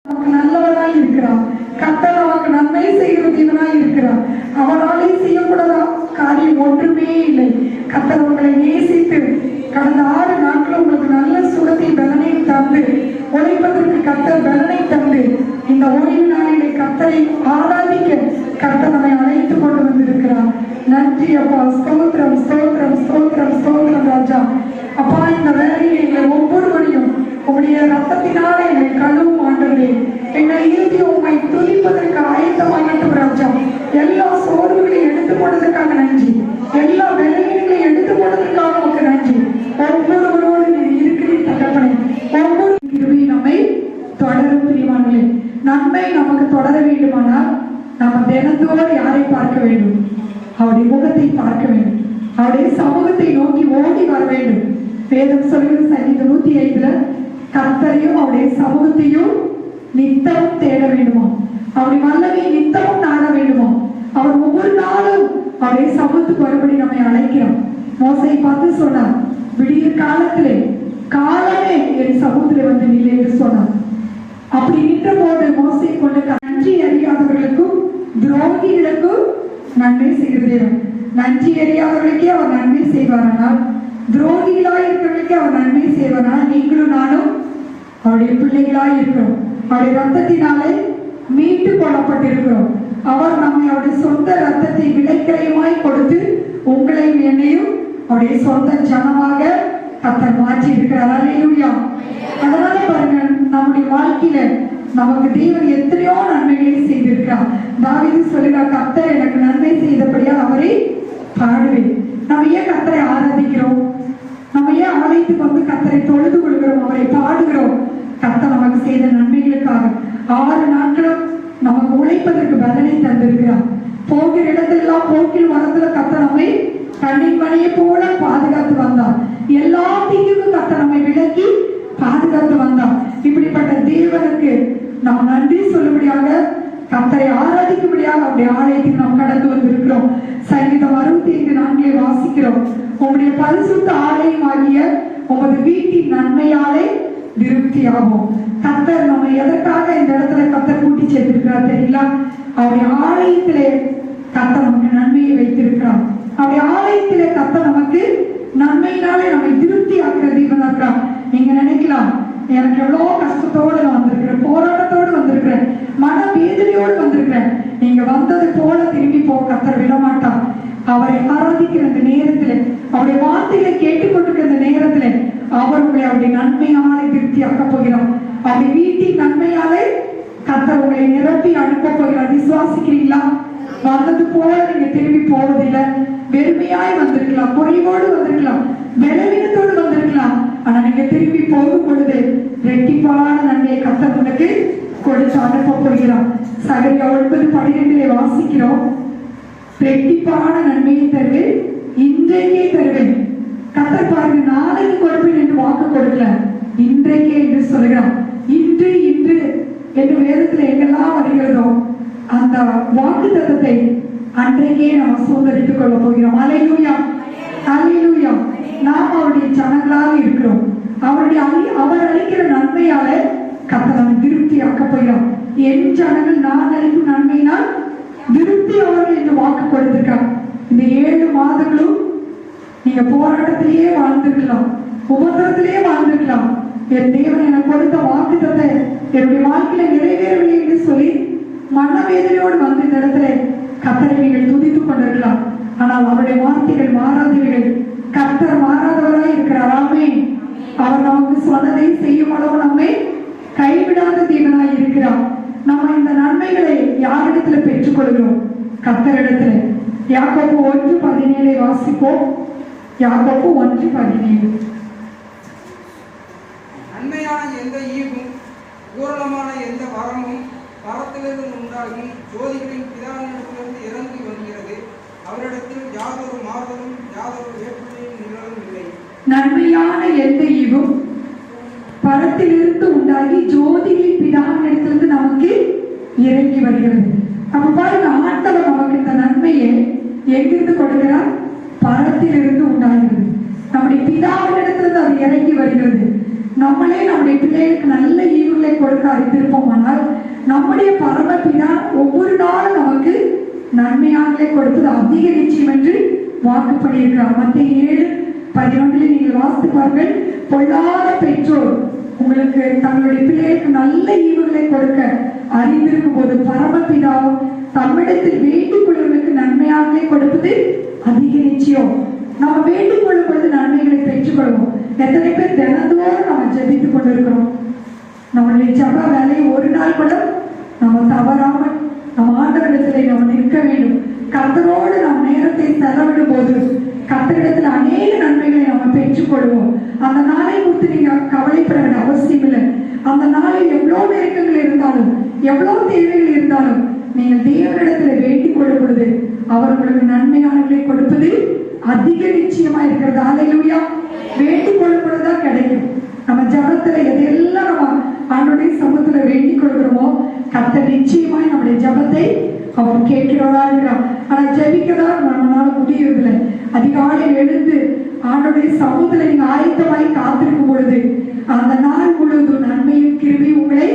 நல்லவனாய் இருக்கிறார். கர்த்தர் நமக்கு நன்மை செய்கிற தேவனாய் இருக்கிறார். அவனாலே செய்யக்கூடாத காரியம் ஒன்றுமே இல்லை. கர்த்தர் உங்களை நேசித்து கடந்த 6 நாட்கள் உங்களுக்கு நல்ல சுகத்தை பலனை தந்து உழைப்பதற்கு கர்த்தர் பலனை தந்து இந்த ஓய்வு நாளிலே கர்த்தரை ஆராதிக்க கர்த்தர் நம்மை அழைத்துக் கொண்டு வந்திருக்கிறார். நன்றி அப்பா. ஸ்தோத்திரம் ஸ்தோத்திரம் ஸ்தோத்திரம் ஸ்தோத்திரம் ராஜா. அப்பா, இந்த வேலையை எங்களை ஒவ்வொருவரையும் உங்களுடைய ரத்தத்தினாலே எங்களை கழுவும் ஆண்டவரே. எங்களை இறுதி உண்மை துதிப்பதற்கு ஆயத்தமாகட்டும் ராஜா. எல்லா சோர்வுகளையும் எடுத்துக் கொண்டதற்காக நன்றி. எல்லா வேலைகளையும் எடுத்துக் கொண்டதற்காக உங்களுக்கு நன்றி. ஒவ்வொருவரோடு நீர் இருக்கிறீர் தகப்பனே. ஒவ்வொரு கிருபை நம்மை தொடரும் பிரிவானே. நன்மை நமக்கு தொடர வேண்டுமானால் நம்ம தினந்தோறும் யாரை பார்க்க வேண்டும்? அவருடைய முகத்தை பார்க்க வேண்டும். அவருடைய சமூகத்தை நோக்கி ஓடி வர வேண்டும். வேதம் சொல்கிற சங்கீதம் 105 கர்த்தரையும் அவருடைய சமூகத்தையும் நித்தமும் தேட வேண்டுமா? அவருடைய வல்லமையை நித்தமும் நாட வேண்டுமா? அவர் ஒவ்வொரு நாளும் அவருடைய சமூகத்துக்கு வரும்படி நம்மை அழைக்கிறார். மோசையை பார்த்து சொன்னார், விடிய காலத்திலே காலமே என் சமூகத்திலே வந்து நிலை என்று சொன்னார். அப்படி நின்ற போது மோசையை கொண்டு நன்றி அறியாதவர்களுக்கும் துரோகிகளுக்கும் நன்மை செய்கிற தேவன். நன்றி அறியாதவர்களுக்கே அவர் நன்மை செய்வாரானால், துரோகிகளாய் இருக்கிறவர்களுக்கே அவர் நன்மை செய்வாரானால், நீங்களும் நானும் அவருடைய பிள்ளைகளாய் இருக்கிறோம். அவருடைய ரத்தத்தினாலே மீட்டு கொள்ளப்பட்டிருக்கிறோம். அவர் நம்மை அவருடைய சொந்த ரத்தத்தை விலைக்கிரயமாய் கொடுத்து உங்களையும் என்னையும் அவருடைய சொந்த ஜனமாக கர்த்தர் மாற்றி இருக்கிறார். அல்லேலூயா. அதனால பாருங்க, நம்முடைய வாழ்க்கையில நமக்கு தேவன் எத்தனையோ நன்மைகளை செய்திருக்கிறார். தாவீது சொல்லுகிறார், கர்த்தர் எனக்கு நன்மை செய்தபடியால் அவரை பாடுவேன். நம்ம ஏன் கர்த்தரை ஆராதிக்கிறோம்? நம்ம ஏன் ஆலயத்துக்கு வந்து கர்த்தரை தொழுது கொள்கிறோம், அவரை பாடுகிறோம்? கர்த்தர் நமக்கு செய்த நன்மைகளுக்காக 6 நாட்களும் நமக்கு உழைப்பதற்கு பலனை தந்திருக்கிறார். போகிற இடத்திலெல்லாம் போக்கில் வரத்துல கர்த்தர் நம்மை கண்ணின் மணியை போல பாதுகாத்து வந்தார். எல்லா தீங்குக்கும் கர்த்தர் நம்மை விலக்கி பாதுகாத்து வந்தார். இப்படிப்பட்ட தேவனுக்கு நாம் நன்றி சொல்லும்படியாக, கர்த்தரை ஆராதிக்கும்படியாக அவருடைய ஆலயத்துக்கு நாம் கடந்து வந்திருக்கிறோம். சங்கீதம் 65:4 வாசிக்கிறோம், உங்களுடைய பரிசுத்த ஆலயம் ஆகிய உமது வீட்டின் நன்மையாலே திருப்தியாகும். கர்த்தர் நம்ம எதற்காக இந்த இடத்துல கர்த்தர் கூட்டி சேர்த்திருக்கிறார் தெரியுங்களா? அவருடைய ஆலயத்திலே கர்த்தர் நமக்கு நன்மையை வைத்திருக்கிறார். அவருடைய ஆலயத்திலே கர்த்தர் நமக்கு நன்மையினாலே நம்மை திருப்தி ஆக்குற தேவனா இருக்கிறார். நீங்க நினைக்கலாம், எனக்கு எவ்வளோ கஷ்டத்தோடு நான் வந்திருக்கிறேன், போராட்டத்தோடு வந்திருக்கிறேன், மன வேதனையோடு வந்திருக்கிறேன். நீங்க வந்தது போல திரும்பி போக கர்த்தர் விடமாட்டார். அவரை ஆராதிக்கிற அந்த நேரத்தில், அவருடைய வார்த்தைகளை கேட்டுக்கொண்டிருக்கிற அந்த நேரத்தில் அவர் உங்களை அவருடைய நன்மையாலே திருப்தியாக்க போகிறார். அவருடைய வீட்டின் நன்மையாலே கர்த்தர் உங்களை நிரப்பி அனுப்ப போகிறார். விசுவாசிக்கிறீங்களா? வந்தது போல நீங்க திரும்பி போவதில்லை. வெறுமையாய் வந்திருக்கலாம், குறைவோடு வந்திருக்கலாம், பலவீனத்தோடு வந்திருக்கலாம். ஆனா நீங்க திரும்பி போகும் பொழுது ரெட்டிப்பான நன்மையை கர்த்தர் உங்களுக்கு கொடுத்து அனுப்ப போகிறார். சகரியா 9:12 வாசிக்கிறோம், ரெட்டிப்பான நன்மையை தருவேன், இன்றைக்கே தருவேன். கர்த்தர் பாருங்க, நாளைக்கு கொடுப்பேன் என்று வாக்கு கொடுக்கல, இன்றைக்கே என்று சொல்கிறார். இன்று இன்று என்று வேதத்துல எங்கெல்லாம் வருகிறதோ அந்த வாக்கு தத்தத்தை அன்றைக்கே நாம் சுதந்திரித்துக் கொள்ள போகிறோம். அல்லேலூயா, அல்லேலூயா. நாம் அவருடைய ஜனங்களாக இருக்கிறோம். அவர் அளிக்கிற நன்மையால கர்த்தர் நம்மை திருப்தியாக்க போகிறோம். என் ஜனங்கள் நான் அளிக்கும் நன்மையினால் திருப்தி அவர்கள் என்று வாக்கு கொடுத்திருக்கார். இந்த 7 மாதங்களும் நீங்க போராட்டத்திலேயே வாழ்ந்திருக்கலாம், உபத்திரத்திலேயே வாழ்ந்திருக்கலாம். என் தேவன் எனக்கு கொடுத்த வாக்குத்தத்தை என்னுடைய வாழ்க்கையில நிறைவேறவில்லை என்று சொல்லி மனவேதனையோடு வந்து இந்த இடத்துல கர்த்தரை நீங்கள் துதித்துக் கொண்டிருக்கலாம். ஆனால் அவருடைய வார்த்தைகள் மாறாதவர்கள். கர்த்தர் மாறாதவராய் இருக்கிறார். ஆமென். அவர் நமக்கு சொன்னதை செய்யும் அளவு நம்மை கைவிடாத தேவனாய் இருக்கிறார். நம்ம இந்த நன்மைகளை யாரிடத்துல பெற்றுக் கொள்கிறோம்? கர்த்தரிடத்துல. யாக்கோபு 1:17 வாசிப்போம். யாக்கோபு 1:17. நன்மையான எந்த ஈவும் பூரணமான எந்த வரமும் பரத்திலிருந்து உண்டாகி ஜோதிகளின் பிதாவினிடத்திலிருந்து இறங்கி வருகிறது. அவரிடத்தில் யாதொரு மாறுதலும் யாதொரு வேற்றுமையும் நிழலும் இல்லை. நன்மையான எந்த ஈவும் பரத்திலிருந்து உண்டாகி ஜோதிகளின் பிதாவினிடத்திலிருந்து நமக்கு இறங்கி வருகிறது. அப்ப பாருங்க, ஆண்டவர் நமக்கு இந்த நன்மையை எங்கிருந்து கொடுக்கிறார்? பரத்திலிருந்து உண்டாகிறது. நம்முடைய பிதாவினிடத்திலிருந்து அது இறங்கி வருகிறது. நம்மளே நம்முடைய பிள்ளைகளுக்கு நல்ல ஈவுகளை கொடுக்க அறிந்திருப்போமானால் நம்முடைய பரமபிதா ஒவ்வொரு நாளும் நமக்கு நன்மையாகவே கொடுப்பது அதிக நிச்சயம் என்று வாக்கு பண்ணியிருக்கிறார். மத்திய 7:11 நீங்கள் வாசித்து பாருங்கள். பொல்லாத பெற்றோர் உங்களுக்கு தங்களுடைய பிள்ளைகளுக்கு நல்ல ஈவுகளை கொடுக்க அறிந்திருக்கும் போது பரமபிதாவும் தம்மிடத்தில் வேண்டிக் கொள்வதற்கு நன்மையாகவே கொடுப்பது அதிக நிச்சயம். நம்ம வேண்டிக் கொள்ளும் பொழுது நன்மைகளை பெற்றுக்கொள்வோம். எத்தனை பேர் தினந்தோறும் நம்ம ஜெபித்துக் கொண்டிருக்கிறோம்? நம்மளுடைய ஜப வேலையை ஒரு நாள் கூட நம்ம தவறாமல் நம்ம ஆண்டவரிடத்திலே நம்ம நிற்க வேண்டும். கர்த்தரோடு நாம் நேரத்தை செலவிடும் போது கர்த்தரிடத்தில் அநேக நன்மைகளை நம்ம பெற்றுக்கொள்வோம். அந்த நாளை குறித்து நீங்க கவலைப்பட வேண்டிய அவசியம் இல்லை. அந்த நாளில் எவ்வளவு நெருக்கங்கள் இருந்தாலும் எவ்வளவு தேவைகள் இருந்தாலும் நீங்கள் தேவனிடத்துல வேண்டிக் கொள்ளும் பொழுது அவர் உங்களுக்கு நன்மையானவர்களை கொடுப்பது அதிக நிச்சயமா இருக்கிறது. அல்லேலூயா. வேண்டிக் கொள்ளும் பொழுதுதான் கிடைக்கும். நம்ம ஜபத்துல எதையெல்லாம் நம்ம ஆண்டவருடைய சமூகத்துல வேண்டிக் கொள்கிறோமோ கர்த்தர் நிச்சயமாய் நம்முடைய ஜபத்தை அவர் கேட்கிறவரா இருக்கிறார். ஆனா ஜெபிக்கதான் நம்மளால முடியறதில்லை. அதிகாலையில் எழுந்து ஆண்டவருடைய சமூகத்துல நீங்க ஆயத்தமாய் காத்திருக்கும் பொழுது அந்த நாள் முழுவதும் நன்மையும் கிருபையும் உங்களை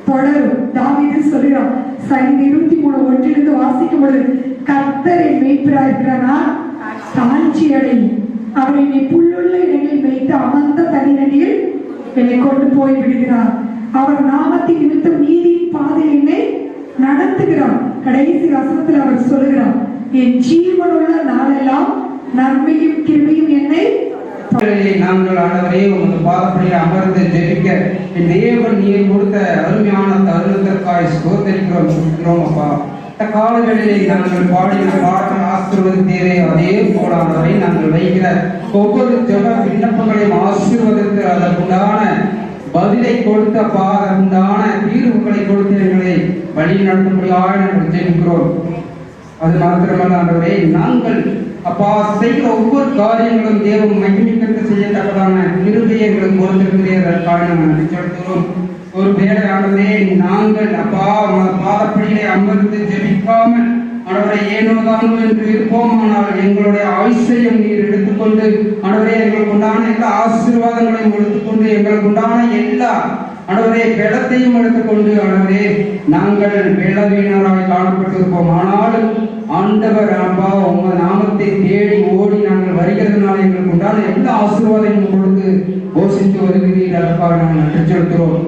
தொடரும். தாவீது சொல்கிறார் சங்கீதம் 23:1 வாசிக்கும் பொழுது கர்த்தர் என் மேய்ப்பரா இருக்கிறார், நான் தாழ்ச்சி அடையும். அவர் என்னை புல்லுள்ள இடங்களில் வைத்து அமர்ந்த தனிநடியில் என்னை கொண்டு போய் விடுகிறார். அவர் நாமத்தின் நிமித்தம் நீதியின் பாதையில் என்னை நடத்துகிறார். கடைசி வசனத்தில் அவர் சொல்லுகிறார், என் ஜீவனுள்ள நாளெல்லாம் நன்மையும் கிருபையும் என்னை. நாங்கள் ஆண்டவரே உமது பாதப்படியில் அமர்ந்து ஜெபிக்க என் தேவன் நீர் கொடுத்த அருமையான தருணத்திற்காய் ஸ்தோத்திரிக்கிறோம் அப்பா. இந்த காலங்களிலே நாங்கள் பாடின பாடல் ஆசீர்வதித்தீரே, அதே போல ஆண்டவரை நாங்கள் வைக்கிற ஒவ்வொரு ஜெப விண்ணப்பங்களையும் ஆசீர்வதித்து அதற்குண்டான பதிலை கொடுத்த அதற்குண்டான தீர்வுகளை கொடுத்து எங்களை வழி நடத்தும்படியாக நாங்கள் ஜெபிக்கிறோம். அது மாத்திரமல்ல ஆண்டவரே, நாங்கள் அப்பா செய்கிற ஒவ்வொரு காரியங்களும் தேவன் மகிமைக்கு செய்யத்தக்கதான கிருபையை எங்களுக்கு கொடுத்திருக்கிறதற்காக நாங்கள் நன்றி செலுத்துகிறோம். ஒரு வேலையானதே நாங்கள் அப்பா பாதப்படியிலே அமர்ந்து ஜெபிக்காமல் ஆண்டவரை ஏனோதானோ என்று இருப்போம். ஆனால் எங்களுடைய ஆயுசையும் நீர் எடுத்துக்கொண்டு ஆண்டவரே எங்களுக்கு உண்டான எல்லா ஆசீர்வாதங்களையும் எடுத்துக்கொண்டு எங்களுக்கு உண்டான எல்லா ஆண்டவரே பலத்தையும் எடுத்துக்கொண்டு ஆண்டவரே நாங்கள் பலவீனராய் காணப்பட்டிருப்போம். ஆனாலும் ஆண்டவர் அப்பா உங்க நாமத்தை தேடி ஓடி நாங்கள் வருகிறதுனால எங்களுக்கு உண்டான எல்லா ஆசீர்வாதங்களும் கொடுத்து போஷித்து வருகிறீர்கள். அதற்காக நாங்கள் நன்றி செலுத்துகிறோம்.